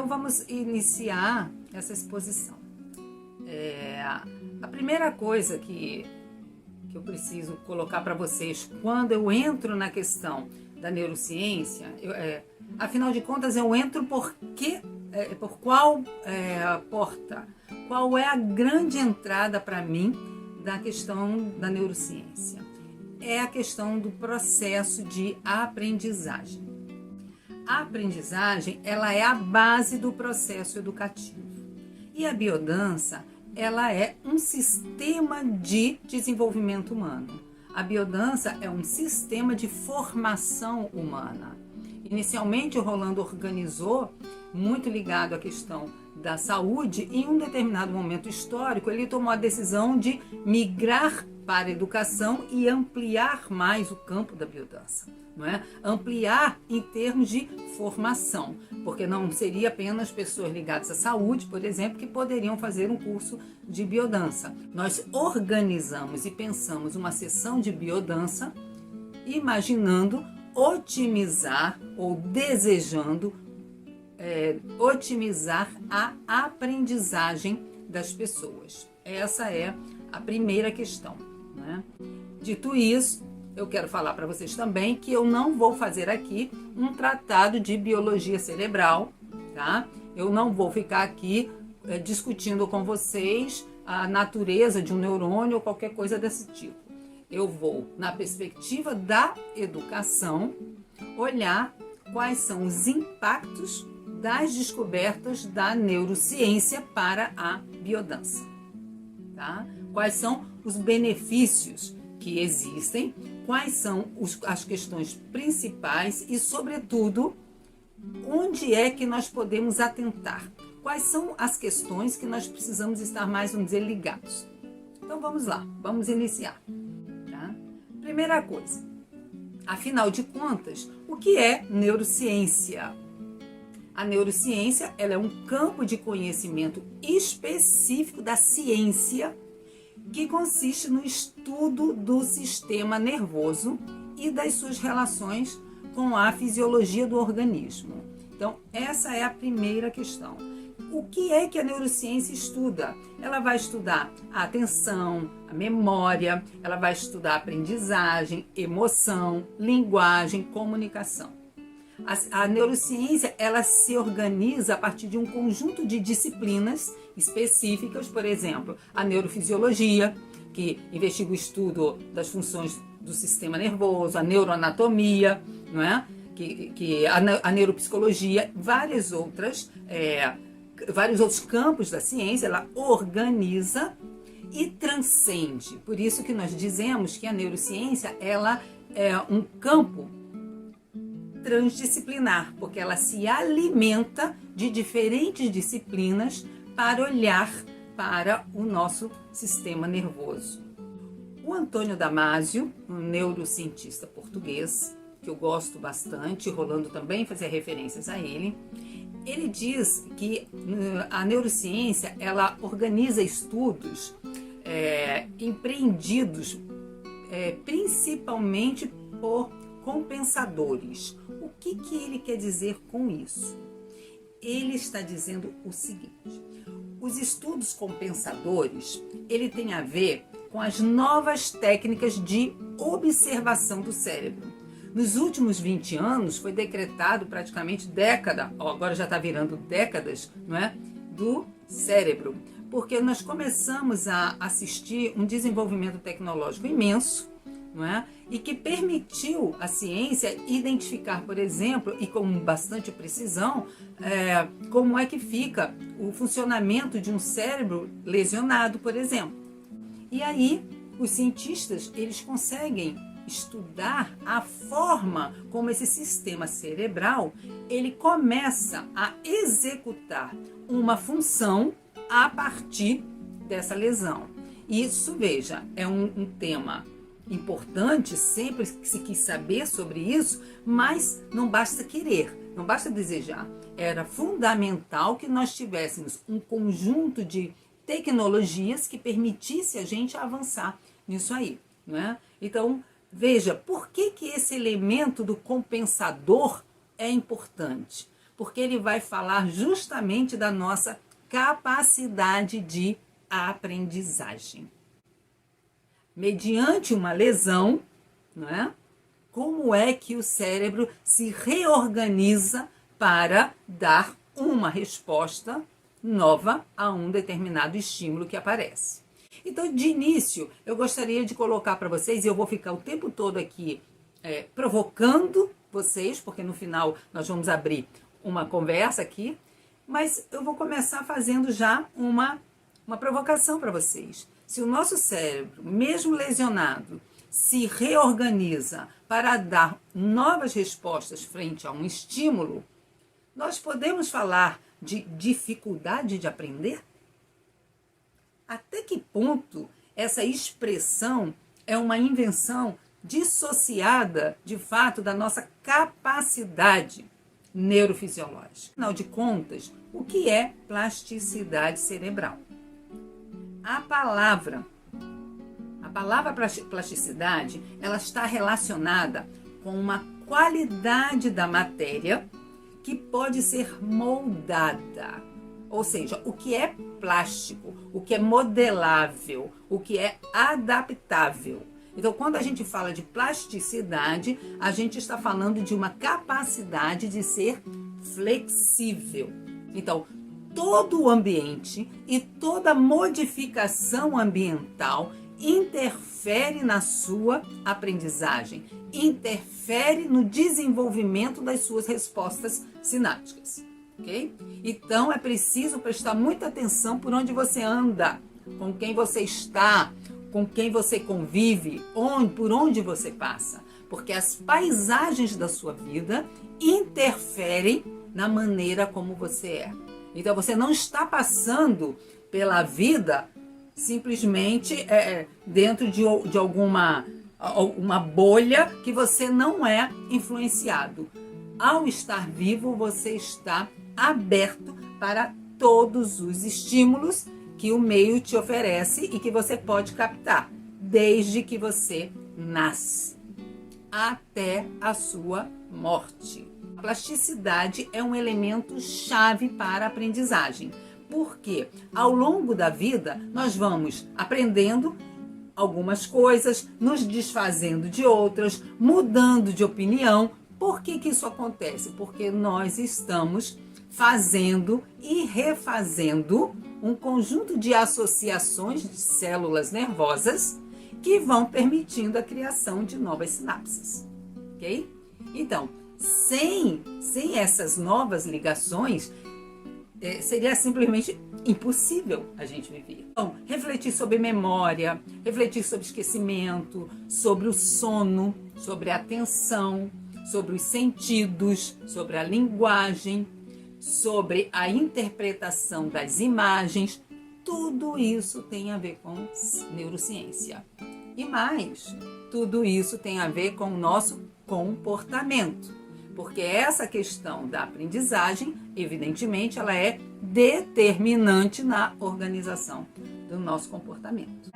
vamos iniciar essa exposição. A primeira coisa que eu preciso colocar para vocês quando eu entro na questão da neurociência, afinal de contas eu entro por qual porta? Qual é a grande entrada para mim da questão da neurociência? É a questão do processo de aprendizagem. A aprendizagem, ela é a base do processo educativo. E a biodança, ela é um sistema de desenvolvimento humano. A biodança é um sistema de formação humana. Inicialmente, o Rolando organizou, muito ligado à questão da saúde, e em um determinado momento histórico, ele tomou a decisão de migrar para a educação e ampliar mais o campo da biodança. Não é? Ampliar em termos de formação, porque não seria apenas pessoas ligadas à saúde, por exemplo, que poderiam fazer um curso de biodança. Nós organizamos e pensamos uma sessão de biodança, imaginando otimizar ou desejando otimizar a aprendizagem das pessoas. Essa é a primeira questão, né? Dito isso, eu quero falar para vocês também que eu não vou fazer aqui um tratado de biologia cerebral, tá? Eu não vou ficar aqui discutindo com vocês a natureza de um neurônio ou qualquer coisa desse tipo. Eu vou, na perspectiva da educação, olhar quais são os impactos das descobertas da neurociência para a biodança, tá? Quais são os benefícios que existem, quais são as questões principais e, sobretudo, onde é que nós podemos atentar? Quais são as questões que nós precisamos estar mais, vamos dizer, ligados? Então vamos lá, vamos iniciar. Tá? Primeira coisa, afinal de contas, o que é neurociência? A neurociência, ela é um campo de conhecimento específico da ciência que consiste no estudo do sistema nervoso e das suas relações com a fisiologia do organismo. Então, essa é a primeira questão. O que é que a neurociência estuda? Ela vai estudar a atenção, a memória, ela vai estudar a aprendizagem, emoção, linguagem, comunicação. A neurociência, ela se organiza a partir de um conjunto de disciplinas específicas, por exemplo, a neurofisiologia, que investiga o estudo das funções do sistema nervoso, a neuroanatomia, não é? A neuropsicologia, vários outros campos da ciência, ela organiza e transcende. Por isso que nós dizemos que a neurociência, ela é um campo transdisciplinar, porque ela se alimenta de diferentes disciplinas para olhar para o nosso sistema nervoso. O Antônio Damasio, um neurocientista português, que eu gosto bastante, Rolando também fazia referências a ele, ele diz que a neurociência, ela organiza estudos empreendidos principalmente por compensadores. O que ele quer dizer com isso? Ele está dizendo o seguinte: os estudos compensadores, ele tem a ver com as novas técnicas de observação do cérebro. Nos últimos 20 anos foi decretado praticamente agora já está virando décadas, não é? Do cérebro, porque nós começamos a assistir um desenvolvimento tecnológico imenso, não é? E que permitiu à ciência identificar, por exemplo, e com bastante precisão, como é que fica o funcionamento de um cérebro lesionado, por exemplo. E aí, os cientistas, eles conseguem estudar a forma como esse sistema cerebral, ele começa a executar uma função a partir dessa lesão. Isso, veja, é um tema importante, sempre se quis saber sobre isso, mas não basta querer, não basta desejar. Era fundamental que nós tivéssemos um conjunto de tecnologias que permitisse a gente avançar nisso aí, não é? Então, veja, por que esse elemento do compensador é importante? porque ele vai falar justamente da nossa capacidade de aprendizagem. Mediante uma lesão, não é? Como é que o cérebro se reorganiza para dar uma resposta nova a um determinado estímulo que aparece. Então, de início, eu gostaria de colocar para vocês, e eu vou ficar o tempo todo aqui provocando vocês, porque no final nós vamos abrir uma conversa aqui, mas eu vou começar fazendo já uma provocação para vocês. Se o nosso cérebro, mesmo lesionado, se reorganiza para dar novas respostas frente a um estímulo, nós podemos falar de dificuldade de aprender? Até que ponto essa expressão é uma invenção dissociada, de fato, da nossa capacidade neurofisiológica? Afinal de contas, o que é plasticidade cerebral? A palavra plasticidade, ela está relacionada com uma qualidade da matéria que pode ser moldada. Ou seja, o que é plástico, o que é modelável, o que é adaptável. Então, quando a gente fala de plasticidade, a gente está falando de uma capacidade de ser flexível. Então, todo o ambiente e toda modificação ambiental interfere na sua aprendizagem, interfere no desenvolvimento das suas respostas sinápticas, ok? Então, é preciso prestar muita atenção por onde você anda, com quem você está, com quem você convive, por onde você passa, porque as paisagens da sua vida interferem na maneira como você é. Então, você não está passando pela vida simplesmente dentro de alguma uma bolha que você não é influenciado. Ao estar vivo, você está aberto para todos os estímulos que o meio te oferece e que você pode captar, desde que você nasce até a sua morte. A plasticidade é um elemento chave para a aprendizagem. Porque ao longo da vida nós vamos aprendendo algumas coisas, nos desfazendo de outras, mudando de opinião. Por que isso acontece? Porque nós estamos fazendo e refazendo um conjunto de associações de células nervosas que vão permitindo a criação de novas sinapses, ok? Então, sem essas novas ligações, seria simplesmente impossível a gente viver. Então, refletir sobre memória, refletir sobre esquecimento, sobre o sono, sobre a atenção, sobre os sentidos, sobre a linguagem, sobre a interpretação das imagens, tudo isso tem a ver com neurociência. E mais, tudo isso tem a ver com o nosso comportamento. Porque essa questão da aprendizagem, evidentemente, ela é determinante na organização do nosso comportamento.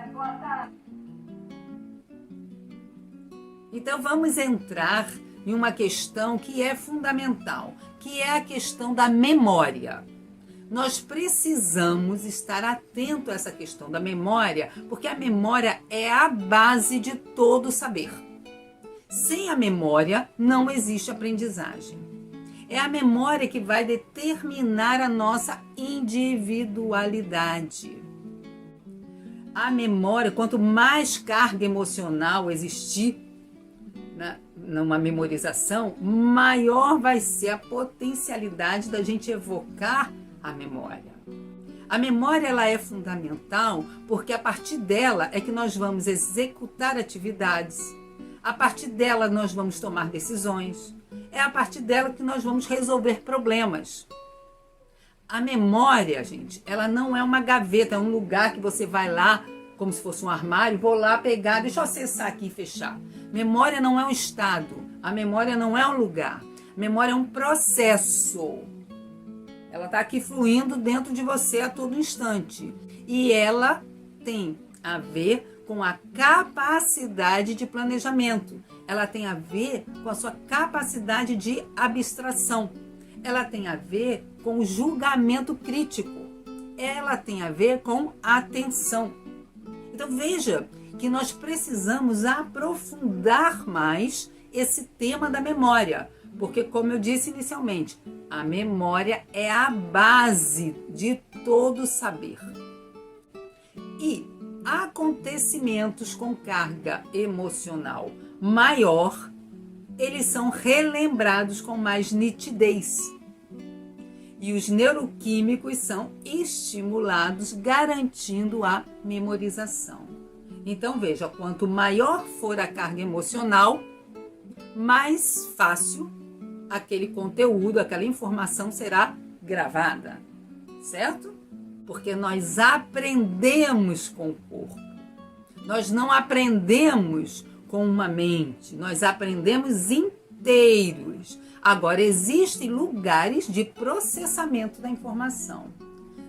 Então, vamos entrar em uma questão que é fundamental, que é a questão da memória. Nós precisamos estar atento a essa questão da memória, porque a memória é a base de todo saber. Sem a memória, não existe aprendizagem. É a memória que vai determinar a nossa individualidade. A memória, quanto mais carga emocional existir numa memorização, maior vai ser a potencialidade da gente evocar a memória. A memória, ela é fundamental porque a partir dela é que nós vamos executar atividades. A partir dela nós vamos tomar decisões. É a partir dela que nós vamos resolver problemas. A memória, gente, ela não é uma gaveta, é um lugar que você vai lá, como se fosse um armário, vou lá pegar, deixa eu acessar aqui e fechar. Memória não é um estado, a memória não é um lugar. Memória é um processo. Ela está aqui fluindo dentro de você a todo instante. E ela tem a ver com a capacidade de planejamento. Ela tem a ver com a sua capacidade de abstração. ela tem a ver com o julgamento crítico. Ela tem a ver com atenção. Então veja que nós precisamos aprofundar mais esse tema da memória, porque, como eu disse inicialmente, a memória é a base de todo saber. E acontecimentos com carga emocional maior, eles são relembrados com mais nitidez. E os neuroquímicos são estimulados, garantindo a memorização. Então, veja, quanto maior for a carga emocional, mais fácil aquele conteúdo, aquela informação será gravada, certo? Porque nós aprendemos com o corpo. Nós não aprendemos com uma mente, nós aprendemos inteiros. Agora, existem lugares de processamento da informação.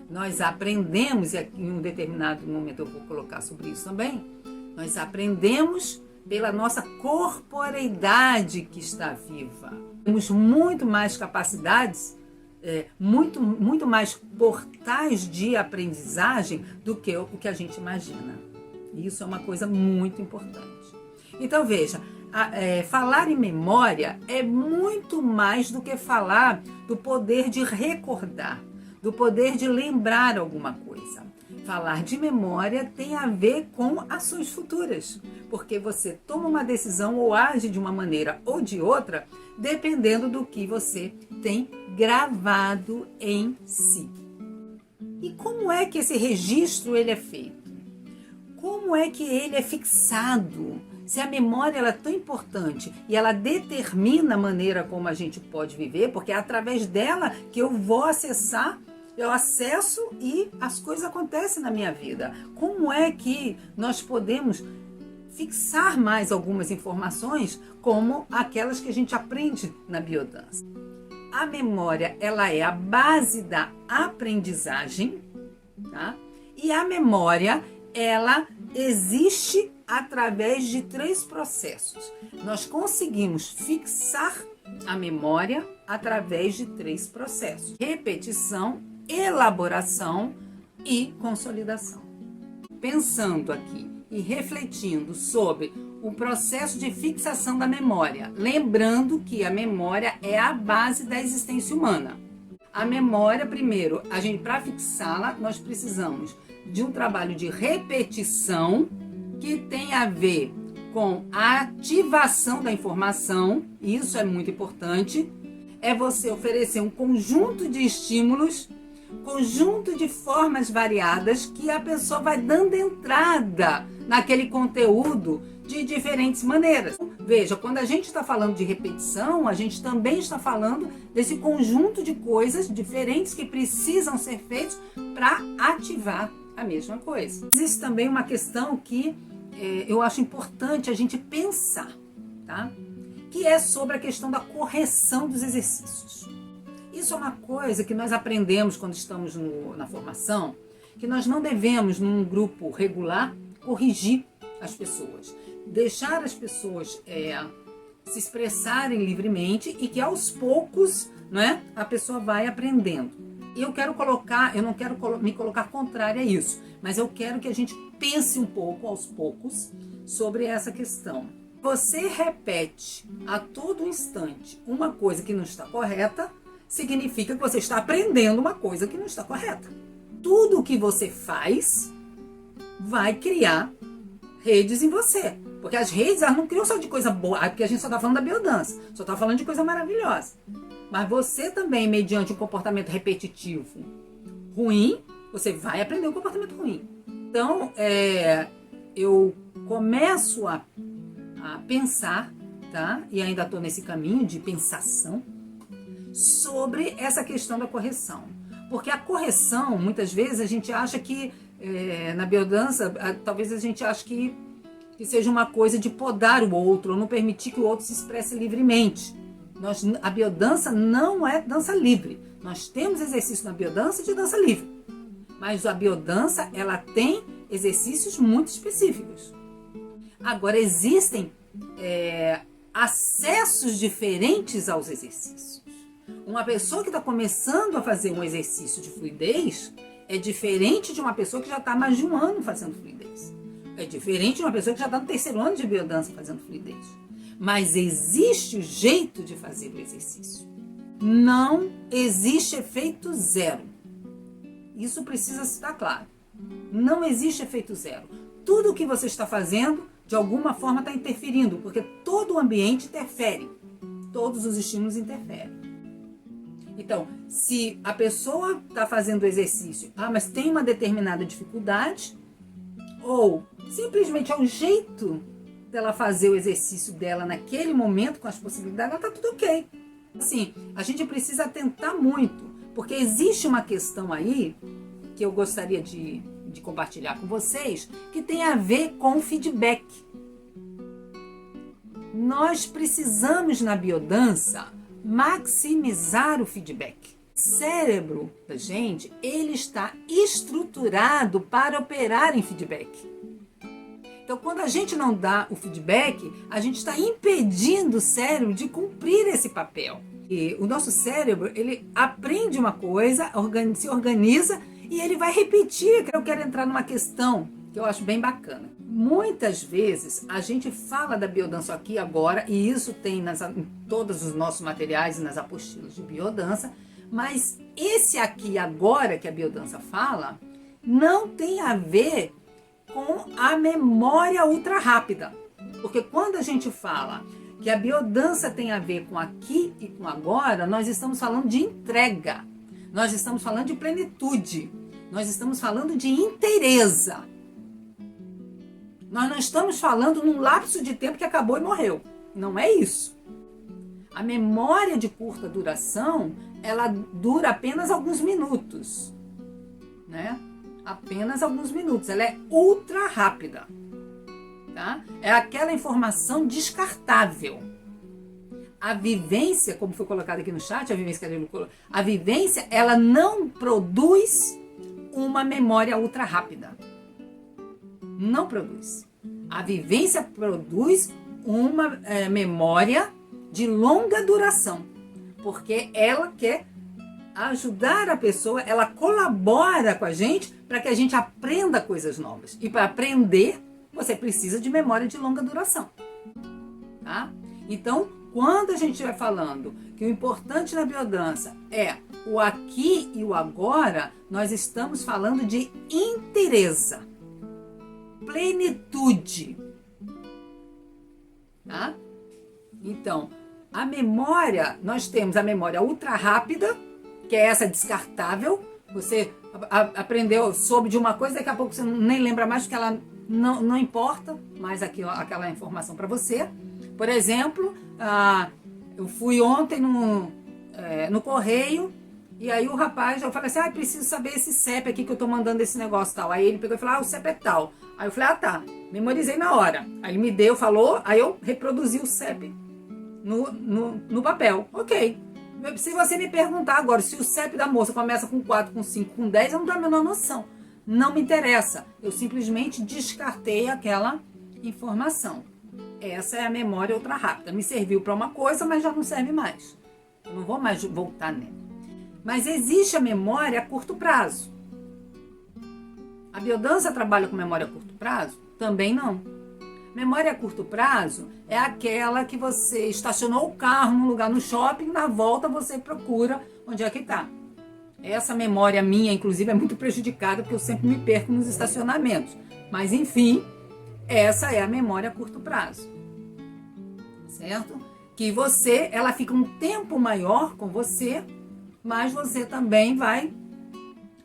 Nós aprendemos, e aqui em um determinado momento eu vou colocar sobre isso também, nós aprendemos pela nossa corporeidade que está viva. Temos muito mais capacidades, muito mais portais de aprendizagem do que o que a gente imagina. Isso é uma coisa muito importante. Então, veja, falar em memória é muito mais do que falar do poder de recordar, do poder de lembrar alguma coisa. Falar de memória tem a ver com ações futuras, porque você toma uma decisão ou age de uma maneira ou de outra, dependendo do que você tem gravado em si. E como é que esse registro ele é feito? Como é que ele é fixado? Se a memória ela é tão importante e ela determina a maneira como a gente pode viver, porque é através dela que eu vou acessar, eu acesso e as coisas acontecem na minha vida. Como é que nós podemos fixar mais algumas informações, como aquelas que a gente aprende na biodança? A memória, ela é a base da aprendizagem, tá? E a memória, ela existe através de 3 processos. Nós conseguimos fixar a memória através de 3 processos: repetição, elaboração e consolidação. Pensando aqui e refletindo sobre o processo de fixação da memória, lembrando que a memória é a base da existência humana. A memória, primeiro, para fixá-la, nós precisamos de um trabalho de repetição que tem a ver com a ativação da informação. Isso é muito importante. É você oferecer um conjunto de estímulos, conjunto de formas variadas que a pessoa vai dando entrada naquele conteúdo de diferentes maneiras. Veja, quando a gente está falando de repetição, a gente também está falando desse conjunto de coisas diferentes que precisam ser feitos para ativar a mesma coisa. Existe também uma questão que eu acho importante a gente pensar, tá? Que é sobre a questão da correção dos exercícios. Isso é uma coisa que nós aprendemos quando estamos na formação, que nós não devemos, num grupo regular, corrigir as pessoas. Deixar as pessoas se expressarem livremente e que aos poucos, né, a pessoa vai aprendendo. E eu não quero me colocar contrária a isso, mas eu quero que a gente pense um pouco, aos poucos, sobre essa questão. Você repete a todo instante uma coisa que não está correta, significa que você está aprendendo uma coisa que não está correta. Tudo o que você faz vai criar redes em você. Porque as redes, elas não criam só de coisa boa, porque a gente só está falando da biodança, só está falando de coisa maravilhosa. Mas você também, mediante um comportamento repetitivo ruim, você vai aprender um comportamento ruim. Então, eu começo a pensar, tá? E ainda estou nesse caminho de pensação sobre essa questão da correção. Porque a correção, muitas vezes, a gente acha que, na biodança, talvez a gente ache que seja uma coisa de podar o outro, ou não permitir que o outro se expresse livremente. A biodança não é dança livre. Nós temos exercício na biodança de dança livre. Mas a biodança, ela tem exercícios muito específicos. Agora, existem acessos diferentes aos exercícios. Uma pessoa que está começando a fazer um exercício de fluidez é diferente de uma pessoa que já está há mais de um ano fazendo fluidez. É diferente de uma pessoa que já está no 3º ano de biodança fazendo fluidez. Mas existe o jeito de fazer o exercício. Não existe efeito zero. Isso precisa estar claro. Não existe efeito zero. Tudo o que você está fazendo, de alguma forma, está interferindo, porque todo o ambiente interfere. Todos os estímulos interferem. Então, se a pessoa está fazendo o exercício, mas tem uma determinada dificuldade, ou simplesmente é o jeito dela fazer o exercício dela naquele momento, com as possibilidades, ela está tudo ok. Assim, a gente precisa atentar muito, porque existe uma questão aí que eu gostaria de compartilhar com vocês, que tem a ver com o feedback. Nós precisamos, na biodança, maximizar o feedback. O cérebro da gente, ele está estruturado para operar em feedback. Então, quando a gente não dá o feedback, a gente está impedindo o cérebro de cumprir esse papel. E o nosso cérebro, ele aprende uma coisa, se organiza e ele vai repetir. Eu quero entrar numa questão que eu acho bem bacana. Muitas vezes a gente fala da biodança aqui agora, e isso tem em todos os nossos materiais e nas apostilas de biodança, mas esse aqui agora que a biodança fala não tem a ver com a memória ultra rápida. Porque quando a gente fala que a biodança tem a ver com aqui e com agora, nós estamos falando de entrega, nós estamos falando de plenitude, nós estamos falando de inteireza. Nós não estamos falando num lapso de tempo que acabou e morreu. Não é isso. A memória de curta duração, ela dura apenas alguns minutos, né? Apenas alguns minutos. Ela é ultra rápida, tá? É aquela informação descartável. A vivência, como foi colocado aqui no chat, a vivência, ela não produz uma memória ultra rápida. Não produz. A vivência produz uma memória de longa duração, porque ela quer ajudar a pessoa, ela colabora com a gente para que a gente aprenda coisas novas. E para aprender, você precisa de memória de longa duração. Tá? Então, quando a gente vai falando que o importante na biodança é o aqui e o agora, nós estamos falando de inteireza, plenitude. Tá? Então, a memória, nós temos a memória ultra rápida, que é essa descartável. Você aprendeu, soube de uma coisa, daqui a pouco você nem lembra mais, porque ela não importa mais aquela informação para você. Por exemplo, eu fui ontem no correio, e aí o rapaz, eu falei assim, preciso saber esse CEP aqui que eu tô mandando esse negócio tal. Aí ele pegou e falou, o CEP é tal. Aí eu falei, tá, memorizei na hora. Aí ele me deu, falou, aí eu reproduzi o CEP no papel. Ok. Se você me perguntar agora se o CEP da moça começa com 4, com 5, com 10, eu não tenho a menor noção. Não me interessa. Eu simplesmente descartei aquela informação. Essa é a memória ultra rápida. Me serviu para uma coisa, mas já não serve mais. Eu não vou mais voltar nela. Mas existe a memória a curto prazo. A biodança trabalha com memória a curto prazo? Também não. Memória a curto prazo é aquela que você estacionou o carro num lugar no shopping, na volta você procura onde é que está. Essa memória minha, inclusive, é muito prejudicada porque eu sempre me perco nos estacionamentos. Mas, enfim, essa é a memória a curto prazo. Certo? Que ela fica um tempo maior com você, mas você também vai,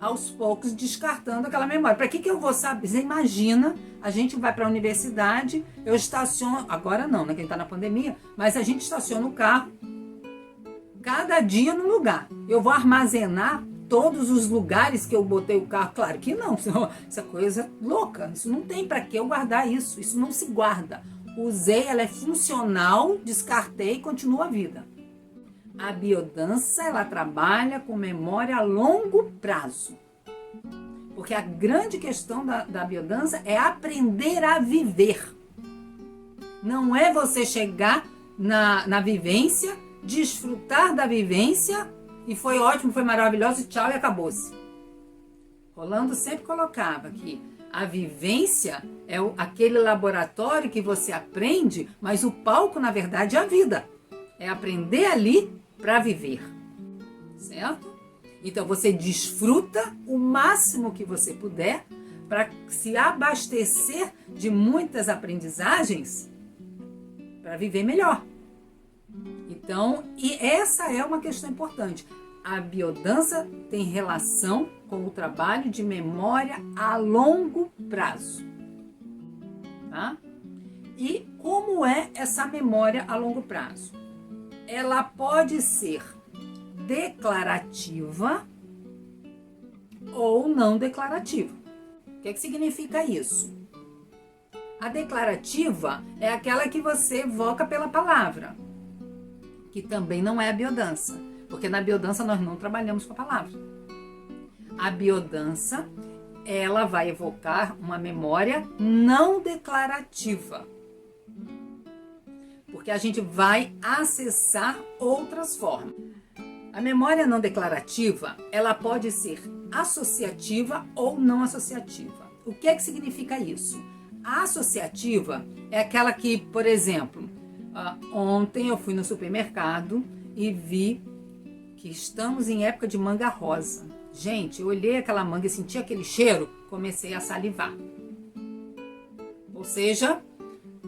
aos poucos, descartando aquela memória. Para que eu vou saber? Você imagina, a gente vai para a universidade, eu estaciono, agora não, né, quem está na pandemia, mas a gente estaciona o carro, cada dia num lugar. Eu vou armazenar todos os lugares que eu botei o carro? Claro que não, essa coisa é louca, isso não tem para que eu guardar isso não se guarda. Usei, ela é funcional, descartei e continua a vida. A biodança, ela trabalha com memória a longo prazo. Porque a grande questão da biodança é aprender a viver. Não é você chegar na vivência desfrutar da vivência e foi ótimo, foi maravilhoso, tchau e acabou-se. Rolando sempre colocava que a vivência é aquele laboratório que você aprende, mas o palco, na verdade, é a vida. É aprender ali para viver. Certo? Então, você desfruta o máximo que você puder para se abastecer de muitas aprendizagens para viver melhor. Então, e essa é uma questão importante. A biodança tem relação com o trabalho de memória a longo prazo. Tá? E como é essa memória a longo prazo? Ela pode ser declarativa ou não declarativa. O que significa isso? A declarativa é aquela que você evoca pela palavra, que também não é a biodança, porque na biodança nós não trabalhamos com a palavra. A biodança, ela vai evocar uma memória não declarativa, porque a gente vai acessar outras formas. A memória não declarativa, ela pode ser associativa ou não associativa. O que significa isso? A associativa é aquela que, por exemplo, ontem eu fui no supermercado e vi que estamos em época de manga rosa. Gente, eu olhei aquela manga e senti aquele cheiro, comecei a salivar. Ou seja,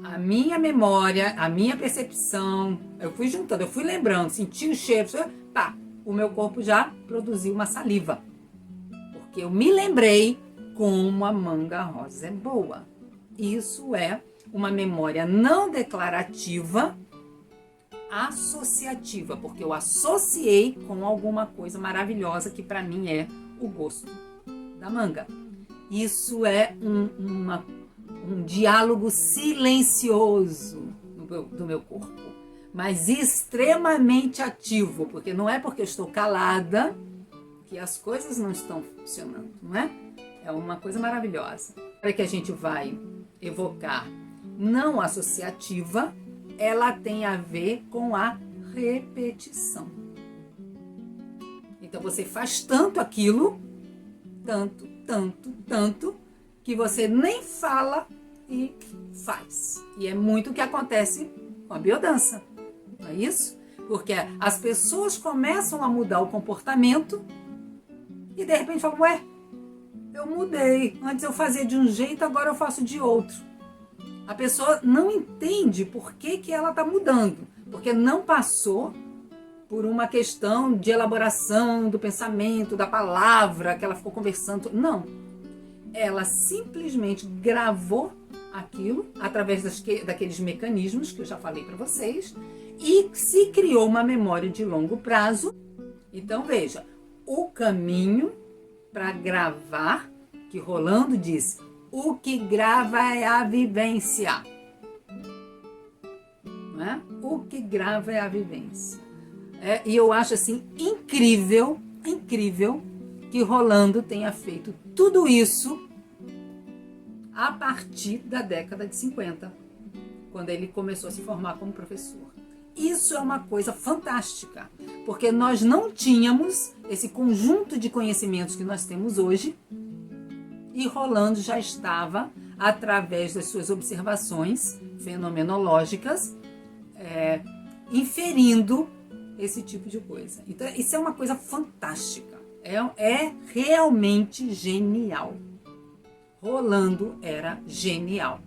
a minha memória, a minha percepção, eu fui juntando, eu fui lembrando, senti o cheiro, pá, o meu corpo já produziu uma saliva. Porque eu me lembrei como a manga rosa é boa. Isso é uma memória não declarativa, associativa, porque eu associei com alguma coisa maravilhosa que para mim é o gosto da manga. Isso é um diálogo silencioso do meu corpo, mas extremamente ativo, porque não é porque eu estou calada que as coisas não estão funcionando, não é? É uma coisa maravilhosa. Para que a gente vai evocar não associativa, ela tem a ver com a repetição. Então você faz tanto aquilo, tanto, que você nem fala e faz. E é muito o que acontece com a biodança, não é isso? Porque as pessoas começam a mudar o comportamento e de repente falam, ué, eu mudei. Antes eu fazia de um jeito, agora eu faço de outro. A pessoa não entende por que ela está mudando, porque não passou por uma questão de elaboração do pensamento, da palavra, que ela ficou conversando. Não. Ela simplesmente gravou aquilo através daqueles mecanismos que eu já falei para vocês e se criou uma memória de longo prazo. Então, veja, o caminho para gravar, que Rolando diz, o que grava é a vivência. Não é? O que grava é a vivência. E eu acho assim incrível que Rolando tenha feito tudo isso a partir da década de 50, quando ele começou a se formar como professor. Isso é uma coisa fantástica, porque nós não tínhamos esse conjunto de conhecimentos que nós temos hoje, e Rolando já estava, através das suas observações fenomenológicas, inferindo esse tipo de coisa. Então, isso é uma coisa fantástica. É realmente genial. Rolando era genial.